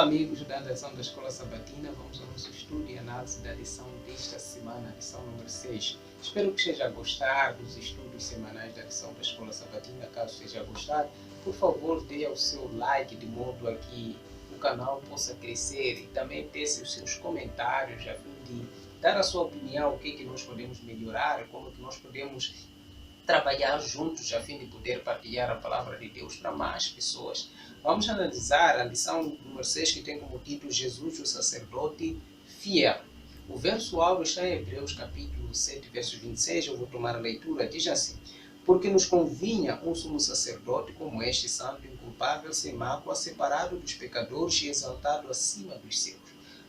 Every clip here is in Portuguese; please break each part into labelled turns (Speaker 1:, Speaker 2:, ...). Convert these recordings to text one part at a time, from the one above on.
Speaker 1: amigos da lição da Escola Sabatina, vamos ao nosso estudo e análise da lição desta semana, lição número 6. Espero que esteja a gostar dos estudos semanais da lição da Escola Sabatina. Caso esteja a gostar, por favor, dê o seu like de modo a que o canal possa crescer e também deixe os seus comentários a fim de dar a sua opinião, o que nós podemos melhorar, como que nós podemos trabalhar juntos a fim de poder partilhar a palavra de Deus para mais pessoas. Vamos analisar a lição número 6, que tem como título Jesus, o sacerdote fiel. O verso-alvo está em Hebreus capítulo 7, verso 26, eu vou tomar a leitura, diz assim: porque nos convinha um sumo sacerdote como este, santo, inculpável, sem mácula, separado dos pecadores e exaltado acima dos céus.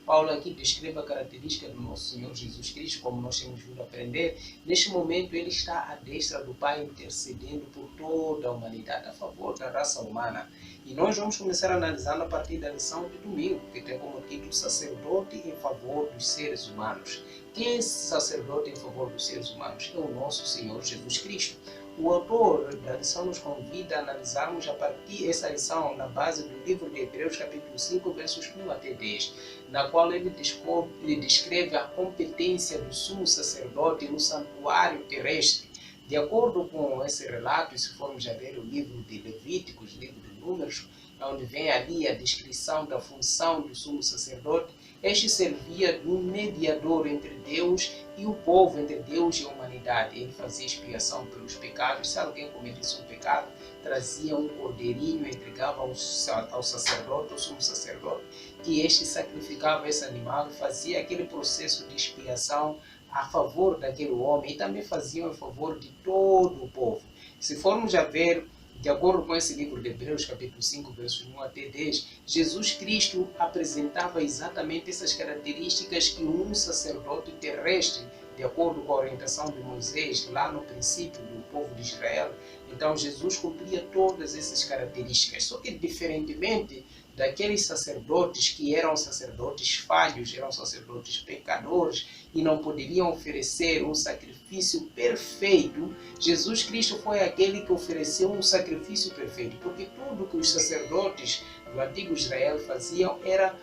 Speaker 1: Paulo aqui descreve a característica do nosso Senhor Jesus Cristo, como nós temos vindo aprender. Neste momento, ele está à destra do Pai, intercedendo por toda a humanidade, a favor da raça humana. E nós vamos começar analisando a partir da lição de domingo, que tem como título Sacerdote em favor dos seres humanos. Quem é esse sacerdote em favor dos seres humanos? É o nosso Senhor Jesus Cristo. O autor da lição nos convida a analisarmos a partir dessa lição na base do livro de Hebreus, capítulo 5, versos 1 até 10, na qual ele descreve a competência do sumo sacerdote no santuário terrestre. De acordo com esse relato, e se formos a ver o livro de Levíticos, livro de Números, onde vem ali a descrição da função do sumo sacerdote, este servia de um mediador entre Deus e o povo, entre Deus e a humanidade. Ele fazia expiação pelos pecados. Se alguém cometesse um pecado, trazia um cordeirinho, entregava ao sacerdote, ao sumo sacerdote, que este sacrificava esse animal e fazia aquele processo de expiação a favor daquele homem, e também faziam a favor de todo o povo. Se formos a ver, de acordo com esse livro de Hebreus, capítulo 5, versos 1 até 10, Jesus Cristo apresentava exatamente essas características que um sacerdote terrestre, de acordo com a orientação de Moisés, lá no princípio do povo de Israel. Então Jesus cumpria todas essas características, só que diferentemente daqueles sacerdotes que eram sacerdotes falhos, eram sacerdotes pecadores e não poderiam oferecer um sacrifício perfeito, Jesus Cristo foi aquele que ofereceu um sacrifício perfeito, porque tudo que os sacerdotes do antigo Israel faziam era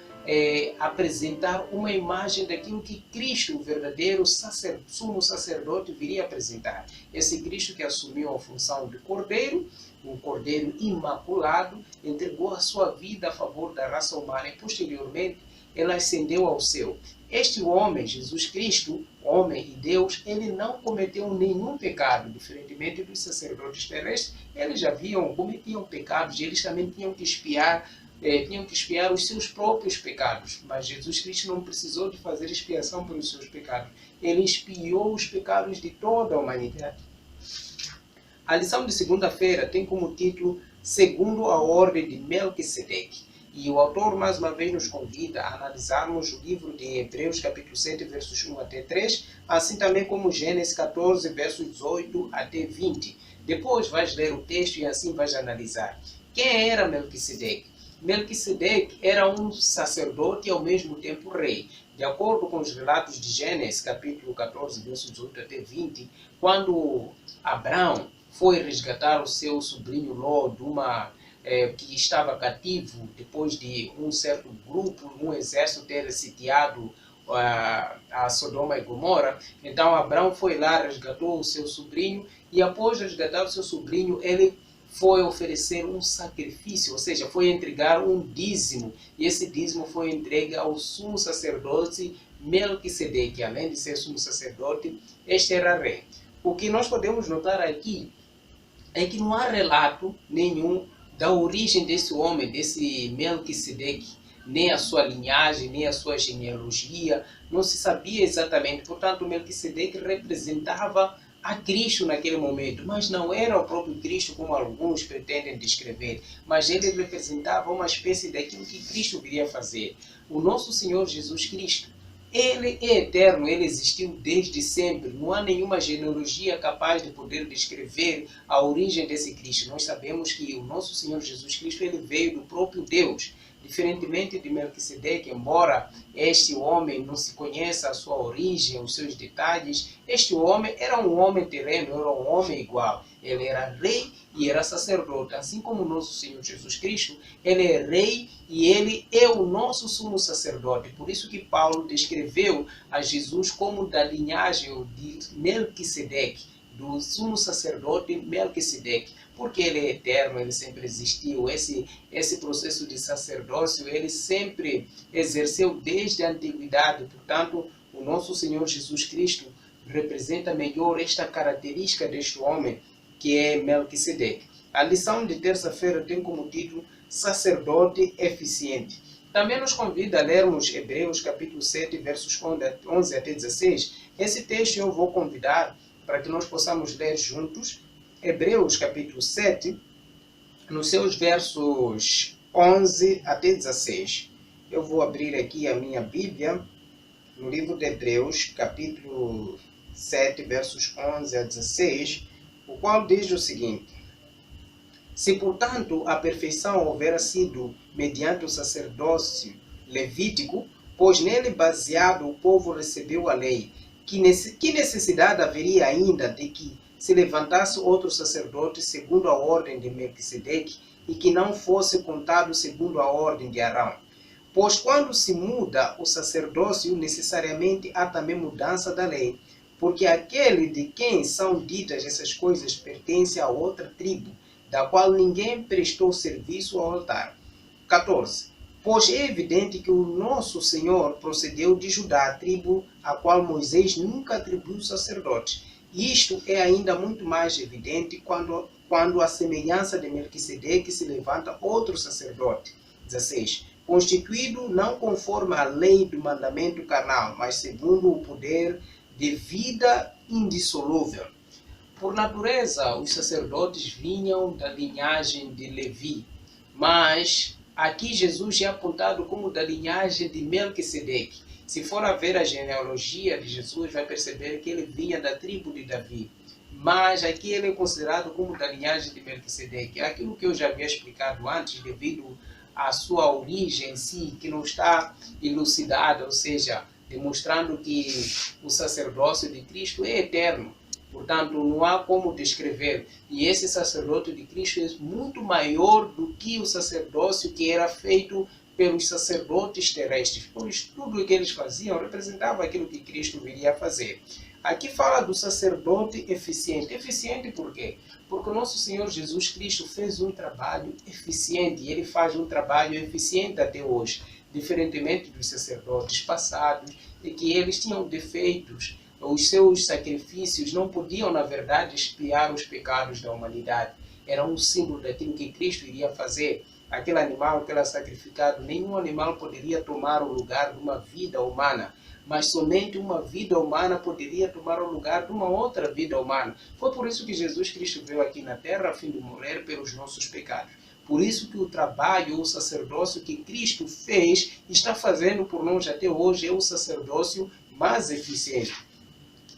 Speaker 1: apresentar uma imagem daquilo que Cristo, o verdadeiro sumo sacerdote, viria apresentar. Esse Cristo que assumiu a função de cordeiro, um cordeiro imaculado, entregou a sua vida a favor da raça humana e posteriormente ele ascendeu ao céu. Este homem, Jesus Cristo, homem e Deus, ele não cometeu nenhum pecado, diferentemente dos sacerdotes terrestres. Eles já cometiam pecados e eles também tinham que expiar os seus próprios pecados. Mas Jesus Cristo não precisou de fazer expiação pelos seus pecados. Ele expiou os pecados de toda a humanidade. A lição de segunda-feira tem como título Segundo a Ordem de Melquisedeque. E o autor, mais uma vez, nos convida a analisarmos o livro de Hebreus, capítulo 7, versos 1 até 3, assim também como Gênesis 14, versos 18 até 20. Depois vais ler o texto e assim vais analisar. Quem era Melquisedeque? Melquisedeque era um sacerdote e ao mesmo tempo rei. De acordo com os relatos de Gênesis, capítulo 14, versos 18 até 20, quando Abraão foi resgatar o seu sobrinho Ló que estava cativo depois de um certo grupo, um exército ter sitiado a Sodoma e Gomorra. Então Abraão foi lá, resgatou o seu sobrinho e após resgatar o seu sobrinho, ele foi oferecer um sacrifício, ou seja, foi entregar um dízimo. E esse dízimo foi entregue ao sumo sacerdote Melquisedeque. Além de ser sumo sacerdote, este era rei. O que nós podemos notar aqui é que não há relato nenhum da origem desse homem, desse Melquisedeque, nem a sua linhagem, nem a sua genealogia, não se sabia exatamente. Portanto, Melquisedeque representava a Cristo naquele momento, mas não era o próprio Cristo como alguns pretendem descrever, mas ele representava uma espécie daquilo que Cristo viria fazer. O nosso Senhor Jesus Cristo, ele é eterno, ele existiu desde sempre. Não há nenhuma genealogia capaz de poder descrever a origem desse Cristo. Nós sabemos que o nosso Senhor Jesus Cristo ele veio do próprio Deus. Diferentemente de Melquisedeque, embora este homem não se conheça a sua origem, os seus detalhes, este homem era um homem terreno, era um homem igual. Ele era rei e era sacerdote. Assim como o nosso Senhor Jesus Cristo, ele é rei e ele é o nosso sumo sacerdote. Por isso que Paulo descreveu a Jesus como da linhagem de Melquisedeque, do sumo sacerdote Melquisedeque, porque ele é eterno, ele sempre existiu. Esse processo de sacerdócio, ele sempre exerceu desde a antiguidade. Portanto, o nosso Senhor Jesus Cristo representa melhor esta característica deste homem, que é Melquisedeque. A lição de terça-feira tem como título Sacerdote Eficiente. Também nos convida a lermos Hebreus capítulo 7, versos 11 até 16. Esse texto eu vou convidar para que nós possamos ler juntos. Hebreus capítulo 7, nos seus versos 11 até 16. Eu vou abrir aqui a minha Bíblia, no livro de Hebreus, capítulo 7, versos 11 a 16, o qual diz o seguinte: Se, portanto, a perfeição houvera sido mediante o sacerdócio levítico, pois nele baseado o povo recebeu a lei, que necessidade haveria ainda de que se levantasse outro sacerdote segundo a ordem de Melquisedeque e que não fosse contado segundo a ordem de Arão? Pois quando se muda o sacerdócio, necessariamente há também mudança da lei, porque aquele de quem são ditas essas coisas pertence a outra tribo, da qual ninguém prestou serviço ao altar. 14. Pois é evidente que o nosso Senhor procedeu de Judá, a tribo a qual Moisés nunca atribuiu sacerdote. Isto é ainda muito mais evidente quando a semelhança de Melquisedeque se levanta outro sacerdote. 16. Constituído não conforme a lei do mandamento carnal, mas segundo o poder de vida indissolúvel. Por natureza, os sacerdotes vinham da linhagem de Levi, mas aqui Jesus é apontado como da linhagem de Melquisedeque. Se for a ver a genealogia de Jesus, vai perceber que ele vinha da tribo de Davi. Mas aqui ele é considerado como da linhagem de Melquisedeque. Aquilo que eu já havia explicado antes, devido à sua origem em si, que não está elucidada, ou seja, demonstrando que o sacerdócio de Cristo é eterno. Portanto, não há como descrever. E esse sacerdote de Cristo é muito maior do que o sacerdócio que era feito pelos sacerdotes terrestres. Pois tudo o que eles faziam representava aquilo que Cristo viria a fazer. Aqui fala do sacerdote eficiente. Eficiente por quê? Porque o nosso Senhor Jesus Cristo fez um trabalho eficiente. E ele faz um trabalho eficiente até hoje. Diferentemente dos sacerdotes passados, e que eles tinham defeitos. Os seus sacrifícios não podiam, na verdade, expiar os pecados da humanidade. Era um símbolo daquilo que Cristo iria fazer. Aquele animal que era sacrificado, nenhum animal poderia tomar o lugar de uma vida humana, mas somente uma vida humana poderia tomar o lugar de uma outra vida humana. Foi por isso que Jesus Cristo veio aqui na terra a fim de morrer pelos nossos pecados. Por isso que o trabalho, o sacerdócio que Cristo fez, está fazendo por nós até hoje, é o sacerdócio mais eficiente.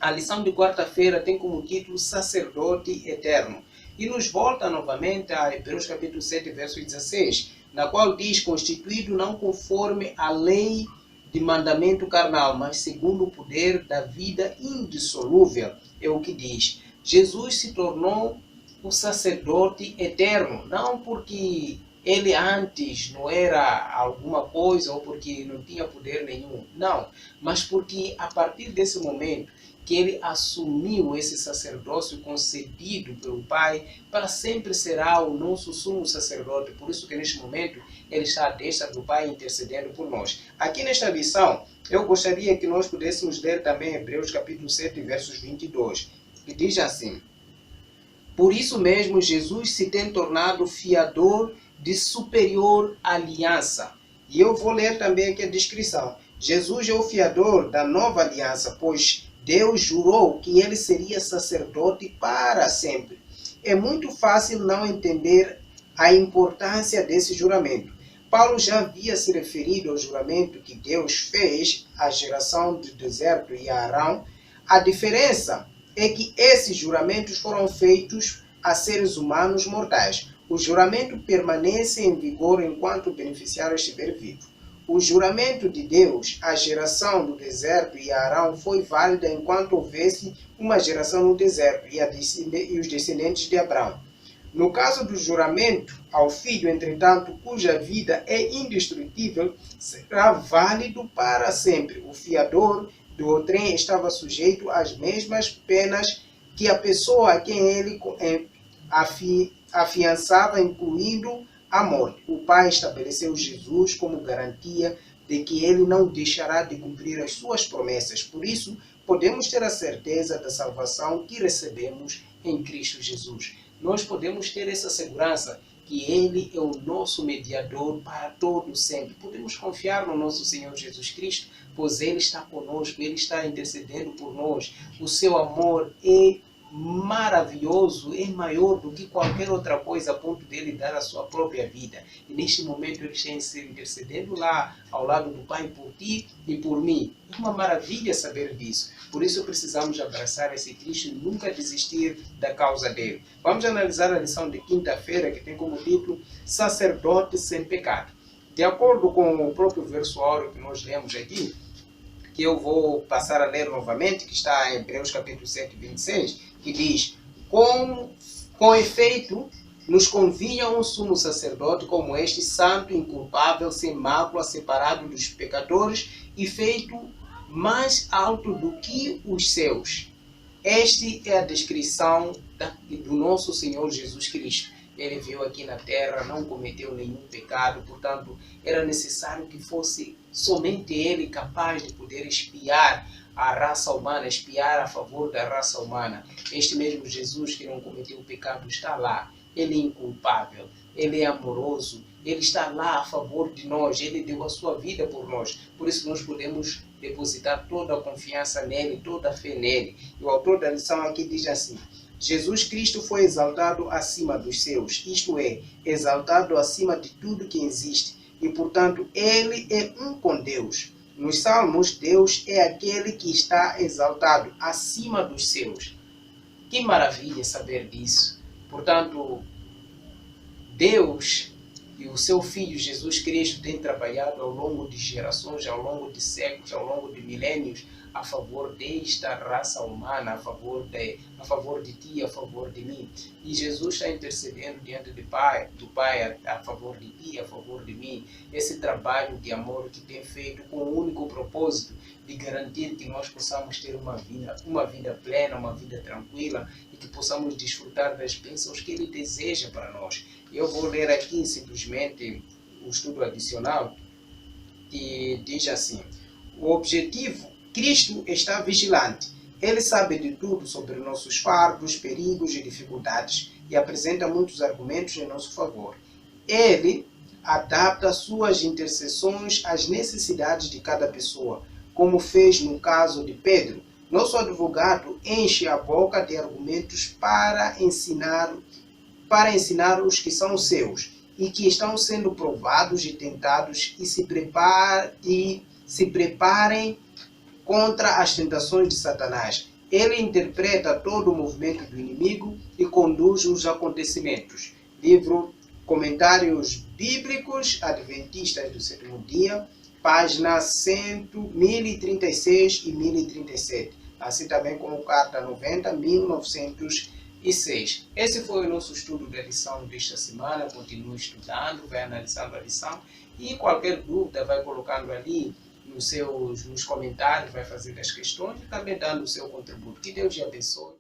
Speaker 1: A lição de quarta-feira tem como título Sacerdote Eterno. E nos volta novamente a Hebreus capítulo 7, verso 16, na qual diz: constituído não conforme a lei de mandamento carnal, mas segundo o poder da vida indissolúvel. É o que diz. Jesus se tornou o sacerdote eterno, não porque ele antes não era alguma coisa ou porque não tinha poder nenhum, não, mas porque a partir desse momento que ele assumiu esse sacerdócio concedido pelo Pai, para sempre será o nosso sumo sacerdote. Por isso que neste momento ele está à destra do Pai intercedendo por nós. Aqui nesta lição, eu gostaria que nós pudéssemos ler também Hebreus capítulo 7, versos 22, que diz assim: por isso mesmo Jesus se tem tornado fiador de superior aliança. E eu vou ler também aqui a descrição. Jesus é o fiador da nova aliança, pois Deus jurou que ele seria sacerdote para sempre. É muito fácil não entender a importância desse juramento. Paulo já havia se referido ao juramento que Deus fez à geração do deserto e a Arão. A diferença é que esses juramentos foram feitos a seres humanos mortais. O juramento permanece em vigor enquanto o beneficiário estiver vivo. O juramento de Deus à geração do deserto e a Arão foi válida enquanto houvesse uma geração no deserto e os descendentes de Abraão. No caso do juramento ao filho, entretanto, cuja vida é indestrutível, será válido para sempre. O fiador do outrem estava sujeito às mesmas penas que a pessoa a quem ele afiançava, incluindo a morte. O Pai estabeleceu Jesus como garantia de que ele não deixará de cumprir as suas promessas. Por isso, podemos ter a certeza da salvação que recebemos em Cristo Jesus. Nós podemos ter essa segurança que Ele é o nosso mediador para todo sempre. Podemos confiar no nosso Senhor Jesus Cristo, pois Ele está conosco, Ele está intercedendo por nós. O seu amor é maravilhoso, é maior do que qualquer outra coisa a ponto dele dar a sua própria vida. E neste momento ele está intercedendo lá ao lado do Pai por ti e por mim. É uma maravilha saber disso. Por isso precisamos abraçar esse Cristo e nunca desistir da causa dele. Vamos analisar a lição de quinta-feira, que tem como título Sacerdote sem pecado. De acordo com o próprio verso áureo que nós lemos aqui, que eu vou passar a ler novamente, que está em Hebreus capítulo 7, 26, que diz: com efeito, nos convinha um sumo sacerdote como este, santo, inculpável, sem mácula, separado dos pecadores e feito mais alto do que os céus. Esta é a descrição do nosso Senhor Jesus Cristo. Ele veio aqui na terra, não cometeu nenhum pecado, portanto, era necessário que fosse somente Ele capaz de poder expiar a raça humana, expiar a favor da raça humana. Este mesmo Jesus que não cometeu pecado está lá. Ele é inculpável, Ele é amoroso, Ele está lá a favor de nós, Ele deu a sua vida por nós. Por isso nós podemos depositar toda a confiança nele, toda a fé nele. E o autor da lição aqui diz assim: Jesus Cristo foi exaltado acima dos céus, isto é, exaltado acima de tudo que existe, e portanto Ele é um com Deus. Nos Salmos, Deus é aquele que está exaltado acima dos céus. Que maravilha saber disso! Portanto, Deus e o seu Filho Jesus Cristo têm trabalhado ao longo de gerações, ao longo de séculos, ao longo de milênios, a favor desta raça humana, a favor de ti, a favor de mim. E Jesus está intercedendo diante do Pai a favor de ti, a favor de mim. Esse trabalho de amor que tem feito com o único propósito de garantir que nós possamos ter uma vida plena, uma vida tranquila e que possamos desfrutar das bênçãos que Ele deseja para nós. Eu vou ler aqui simplesmente o estudo adicional que diz assim: o objetivo, Cristo está vigilante. Ele sabe de tudo sobre nossos fardos, perigos e dificuldades e apresenta muitos argumentos em nosso favor. Ele adapta suas intercessões às necessidades de cada pessoa, como fez no caso de Pedro. Nosso advogado enche a boca de argumentos para ensinar os que são seus e que estão sendo provados e tentados e se preparem contra as tentações de Satanás. Ele interpreta todo o movimento do inimigo e conduz os acontecimentos. Livro Comentários Bíblicos Adventistas do Sétimo Dia, páginas 1036 e 1037. Assim também como carta 90, 1906. Esse foi o nosso estudo da lição desta semana. Continue estudando, vai analisando a lição e qualquer dúvida vai colocando ali nos comentários, vai fazer as questões e também dando o seu contributo. Que Deus te abençoe.